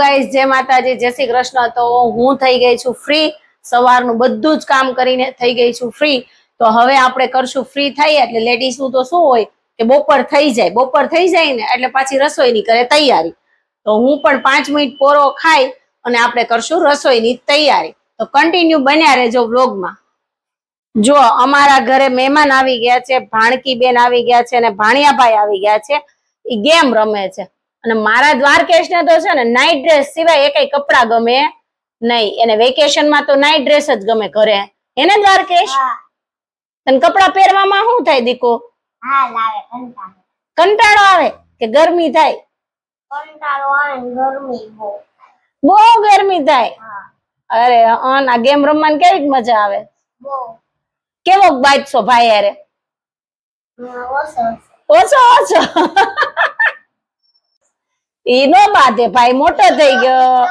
Guys, જય માતાજી, જય શ્રી કૃષ્ણ। તો હું થઈ ગઈ છું ફ્રી, સવારનું બધું જ કામ કરીને થઈ ગઈ છું ફ્રી। તો હવે આપણે કરશું ફ્રી થઈ એટલે લેડીઝનું તો શું હોય કે બપોર થઈ જાય ને એટલે પાછી રસોઈની કરે તૈયારી। તો હું પણ 5 મિનિટ પોરો ખાઈ અને આપણે કરશું રસોઈની તૈયારી। તો કન્ટિન્યુ બન્યા રહેજો વ્લોગમાં। જો અમારા ઘરે મહેમાન આવી ગયા છે, ભાણકી બેન આવી ગયા છે અને ભાણિયાભાઈ આવી ગયા છે। ઈ ગેમ રમે છે અને મારા દ્વારકેશને તો છે ને નાઈટ ડ્રેસ સિવાય એકેય કપડા ગમે નહીં। એને વેકેશનમાં તો નાઈટ ડ્રેસ જ ગમે ઘરે। એને દ્વારકેશ તને કપડા પહેરવામાં શું થાય દીકો? કંટાળો આવે કે ગરમી થાય? કંટાળો આવે ને ગરમી બહુ ગરમી થાય। અરે આ ગેમ રમવાની કેવી મજા આવે? કેવો બાજશો ભાઈ યારે? ઓછો ઈ નો બાધે, ભાઈ મોટો થઈ ગયો।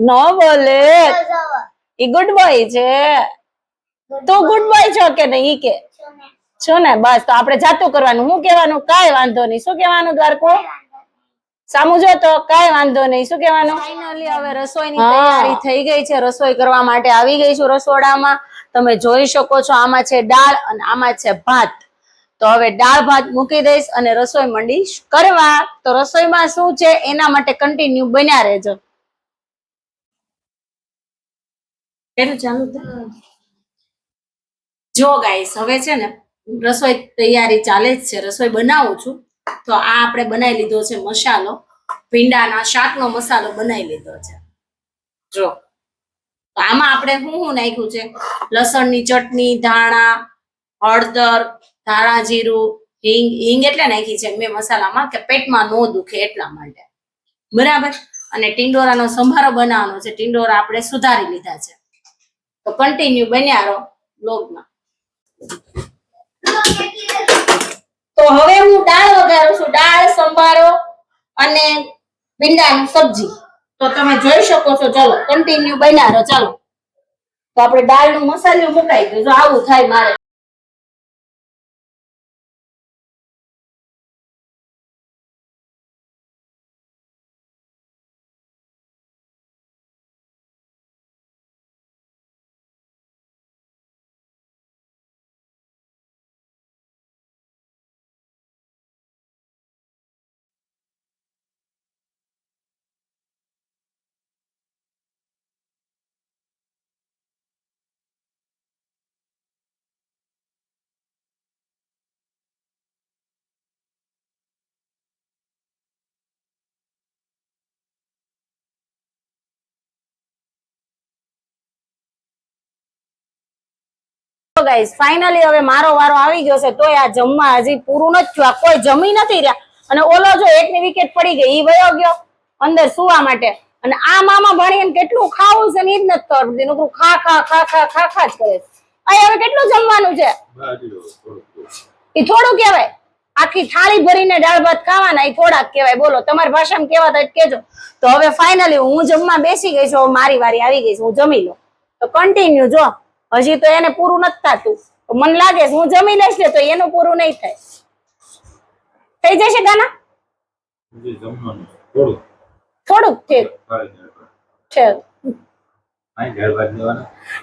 નો બોલે, ઈ ગુડ બોય છે। તું ગુડ બોય છો કે નહીં? ઈ કે છો ને? બસ તો આપણે જાતું કરવાનું। શું કહેવાનું? કાંઈ વાંધો નહીં। શું કહેવાનું દ્વારકો? સામુ જો તો કાંઈ વાંધો નહીં। શું કહેવાનું? ફાઇનલી હવે રસોઈની તૈયારી થઈ ગઈ છે। રસોઈ કરવા માટે આવી ગઈ છું રસોડામાં। તમે જોઈ શકો છો આમાં છે દાળ અને આમાં છે ભાત। તો હવે દાળ ભાત મૂકી દઈશ અને રસોઈ મંડીશ કરવા। તો રસોઈમાં શું છે એના માટે કન્ટિન્યુ બન્યા રહેજો। કેટલું ચાલુ થાય? જો ગાઈસ, હવે છે ને રસોઈ તૈયારી ચાલે જ છે, રસોઈ બનાવું છું। તો આ આપણે બનાવી લીધો છે મસાલો, ભીંડાના શાકનો મસાલો બનાવી લીધો છે। જો તો આમાં આપણે શું નાખ્યું છે? લસણની ચટણી, ધાણા, હળદર, ધાણા જીરું, હિંગ એટલે નાખી છે મેં મસાલામાં કે પેટમાં ન દુખે એટલા માટે, બરાબર। અને ટિંડોરાનો સંભારો બનાવવાનો છે। ટિંડોરા આપણે સુધારી લીધા છે। તો કન્ટિન્યુ બન્યા રહો બ્લોગમાં। તો હવે હું દાળ વઘારું છું, દાળ, સંભારો અને ભીંડાની સબ્જી। તો તમે જોઈ શકો છો। ચલો કન્ટિન્યુ બન્યા રહો। ચાલો તો આપણે દાળનું મસાલું મુકાઈ ગયું। જો આવું થાય મારે। ગાઈસ, ફાઇનલી હવે મારો વારો આવી ગયો છે। તોય આ જમવા હજી પૂરું નથી થયું। કોઈ જમી નથી રહ્યા અને ઓલો જો એકની વિકેટ પડી ગઈ, ઈ વયો ગયો અંદર સુવા માટે। અને આ મામા ભણીને કેટલું ખાવું છે ને ઈ જ નથી ખબર પડતી, નકરું ખા ખા ખા ખા ખા ખા જ કરે। અહીં હવે કેટલું જમવાનું છે? ઈ થોડું કહેવાય? આખી થાળી ભરીને દાળ ભાત ખાવાના ઈ થોડાક કહેવાય? બોલો તમારી ભાષામાં કેવા થાય કેજો। તો હવે ફાઇનલી હું જમવા બેસી ગઈ છું। મારી વારી આવી ગઈ છે, હું જમી લઉં। તો કન્ટિન્યુ જો, હજી તો એને પૂરું નથી થતું। મને લાગે છે હું જમી લઈશ ને તો એનું પૂરું નહીં થાય। થઈ જશે ગાના? થોડુંક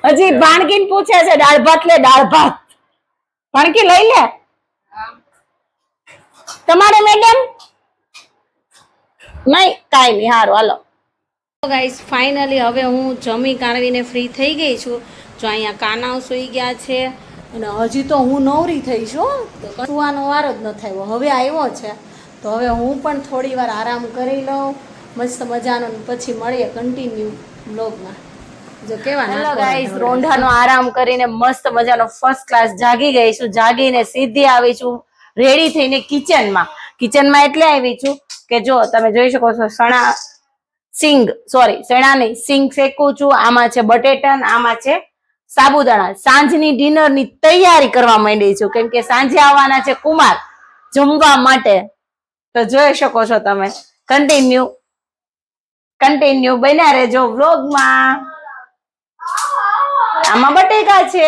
હજી ભાણકીને પૂછે છે દાળ ભાત લે, દાળ ભાત। ભાણકી લઈ લે તમારે મેડમ? નહીં, કાંઈ નહીં, સારું હાલો। ગાઈસ, ફાઇનલી હવે હું જમી કાઢવીને ફ્રી થઈ ગઈ છું। જો અહીંયા કાનાઓ સુઈ ગયા છે અને હજી તો હું નવરી થઈ છું। સુવાનો વારો જ ન થયો, હવે આવ્યો છે। તો હવે હું પણ થોડી વાર આરામ કરી લઉં મસ્ત મજાનો, પછી મળીએ કન્ટિન્યુ બ્લોગમાં। જો કેવા હેલો ગાઈસ, રોંઢાનો આરામ કરીને મસ્ત મજાનો ફર્સ્ટ ક્લાસ જાગી ગઈ છું। જાગીને સીધી આવી છું રેડી થઈને કિચનમાં। કિચનમાં એટલે આવી છું કે જો તમે જોઈ શકો છો ચણા નહીં, સિંગ શેકું છું। આમાં છે બટેટા, આમાં છે સાબુદાણા। સાંજની ડિનરની તૈયારી કરવા માંડી છું કેમ કે સાંજે આવવાના છે કુમાર જમવા માટે। તો જોઈ શકો છો તમે। કન્ટિન્યુ બન્યા રહેજો વ્લોગમાં। આમાં બટેકા છે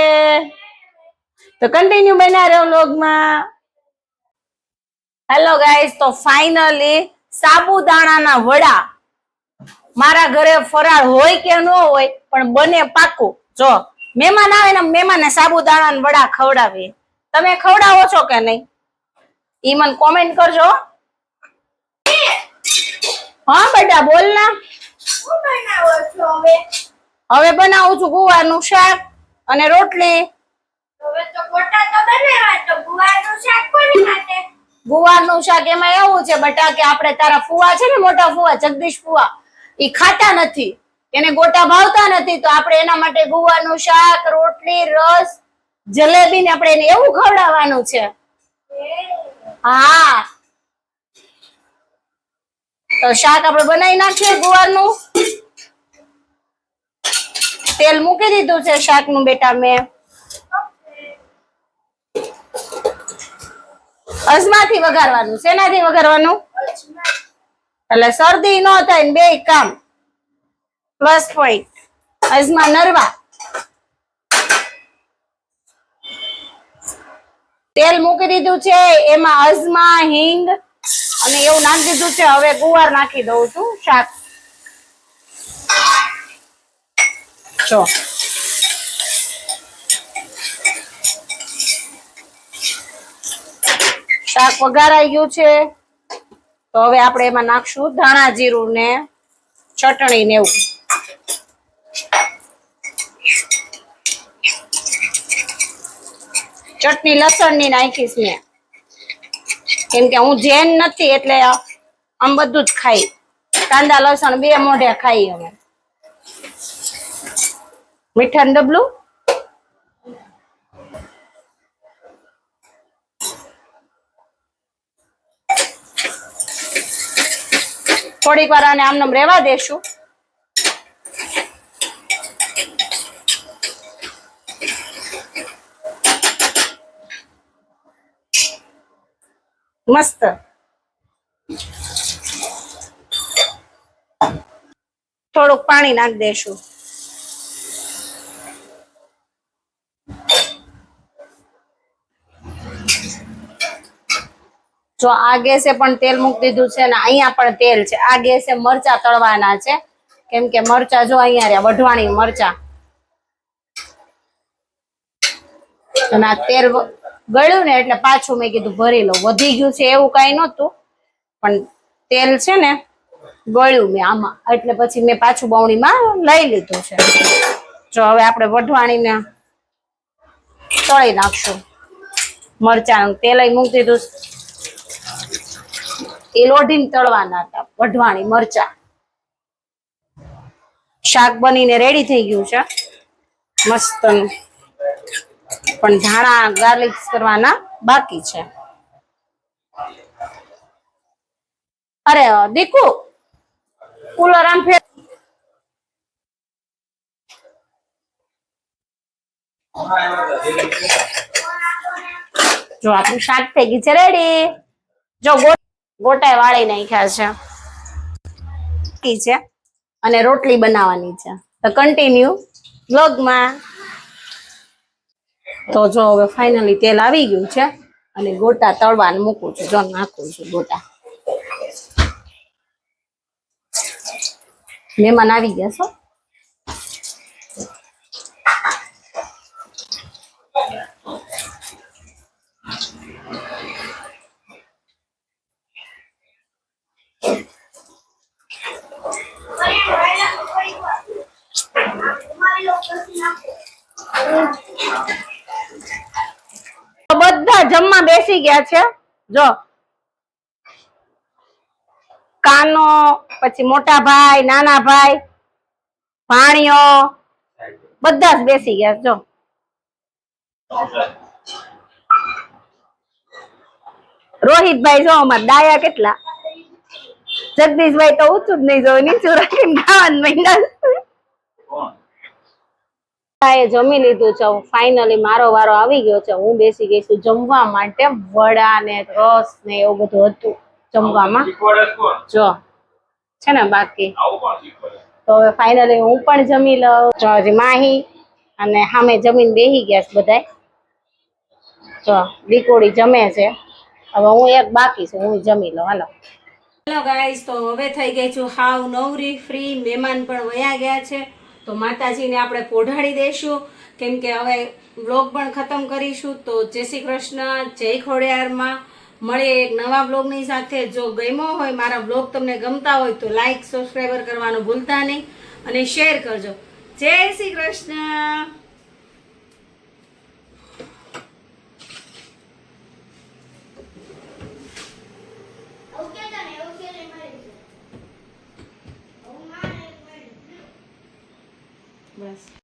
તો કન્ટિન્યુ બન્યા રહો વ્લોગમાં। હેલો ગાઈસ, તો ફાઇનલી સાબુદાણાના વડા. મારા ઘરે ફરાળ હોય કે ન હોય પણ બને પાકું. જો મહેમાન આવે ને મહેમાનને સાબુદાણાના વડા ખવડાવીએ. તમે ખવડાવો છો કે નહીં? ઈ મને કોમેન્ટ કરજો. હા બેટા બોલ ના. શું બનાવો છો હવે? હવે બનાવું છું ગુવારનું શાક અને રોટલી. હવે તો ગોટા તો બનાવ્યા, તો ગુવારનું શાક કોની સાથે? ગુવારનું શાક એમાં એવું છે બેટા કે આપણે તારા ફુવા છે ને, મોટા ફુવા જગદીશ ફુવા, ઈ ખાતા નથી, એને ગોટા ભાવતા નથી, તો આપણે એના માટે ગુવારનું શાક, રોટલી, રસ, જલેબી ને આપણે એને એવું ખવડાવવાનું છે. હા તો શાક આપણે બનાવી નાખીએ ગુવારનું. તેલ મૂકી દીધું છે શાકનું બેટા મેં. અજમાથી વઘારવાનું. શેનાથી વઘારવાનું? એટલે શરદી ન થાય ને બે કામ. પ્લસ પોઈન્ટ અજમા નરવા. તેલ મૂકી દીધું છે, એમાં અજમા, હિંગ અને એવું નાખી દીધું છે. હવે ગુવાર નાખી દઉં છું શાક. જો શાક વઘારાઈ ગયું છે, તો હવે આપણે એમાં નાખશું ધાણા જીરું ને ચટણી ને એવું. ચટણી લસણ ની નાખીશ મેં, કેમ કે હું જૈન નથી એટલે આમ બધું જ ખાઈ. કાંદા લસણ બે મોઢે ખાઈ અમે. મીઠાનું ડબલું. થોડીક વાર આને આમનામ રહેવા દેશું. મસ્ત. થોડુંક પાણી નાખી દેશું. જો આ ગેસે પણ તેલ મૂકી દીધું છે ને અહીંયા પણ તેલ છે. આ ગેસે મરચા તળવાના છે, કેમ કે મરચા જો અહીંયા રહ્યા, વઢવાણી મરચા. અને આ તેલ ગળ્યું ને એટલે પાછું મેં કીધું ભરી લઉં. વધી ગયું છે એવું કઈ નહોતું, પણ તેલ છે ને ગળ્યું મેં આમાં, એટલે પછી મેં પાછું બવણીમાં લઈ લીધું છે. જો હવે આપણે વઢવાણીને તળી નાખશું. મરચાનું તેલ મૂકી દીધું. એ લોઢીને તળવાના હતા વઢવાણી મરચા. શાક બનીને રેડી થઈ ગયું છે મસ્ત. પણ ધાણા ગાર્લિક કરવાના બાકી છે. અરે દીકુ કુલર આમ ફેર. જો આપણું શાક થઈ ગયું છે રેડી. જો ગોટાઈ વાળી નાખ્યા છે અને રોટલી બનાવવાની છે. તો કન્ટિન્યુ વ્લોગમાં. તો જો હવે ફાઇનલી તેલ આવી ગયું છે અને ગોટા તળવાનું મૂકું છું. જો નાખું છું ગોટા. મહેમાન આવી ગયા છો. બધા જમવા બેસી ગયા છે. જો કાનો, પછી મોટા ભાઈ, નાના ભાઈ, ભાણીઓ બધા જ બેસી ગયા. જો રોહિતભાઈ જો અમારા ડાયા કેટલા. જગદીશભાઈ તો ઊંચું જ નહીં જોવે, નીચું રાખીને ખાવાનું માંડ્યા. જમી લીધું છે. ફાઇનલી મારો વારો આવી ગયો છે. હું બેસી ગઈ છું જમવા માટે. વડા ને રસ ને એવું બધું હતું જમવામાં. જો છે ને બાકી. તો હવે ફાઇનલી હું પણ જમી લઉં. હજી માહી અને સામે જમીન બેસી ગયા છે બધા. જો દીકોડી જમે છે. હવે હું એક બાકી છું, હું જમી લઉં. હાલો હેલો ગાઈસ, તો હવે થઈ ગઈ છું હાવ નવરી ફ્રી. મહેમાન પણ વયા ગયા છે, તો માતાજીને આપણે પોઢાડી દઈશું, કેમ કે હવે વ્લોગ પણ ખતમ કરીશું. તો જય શ્રી કૃષ્ણ, જય ખોડિયારમાં. મળીએ એક નવા વ્લોગની સાથે. જો ગમ્યો હોય મારા વ્લોગ, તમને ગમતા હોય તો લાઈક સબસ્ક્રાઈબર કરવાનું ભૂલતા નહીં અને શેર કરજો. જય શ્રી કૃષ્ણ. ઓકે તને ઓકે લે મારી ઓ મારે બસ.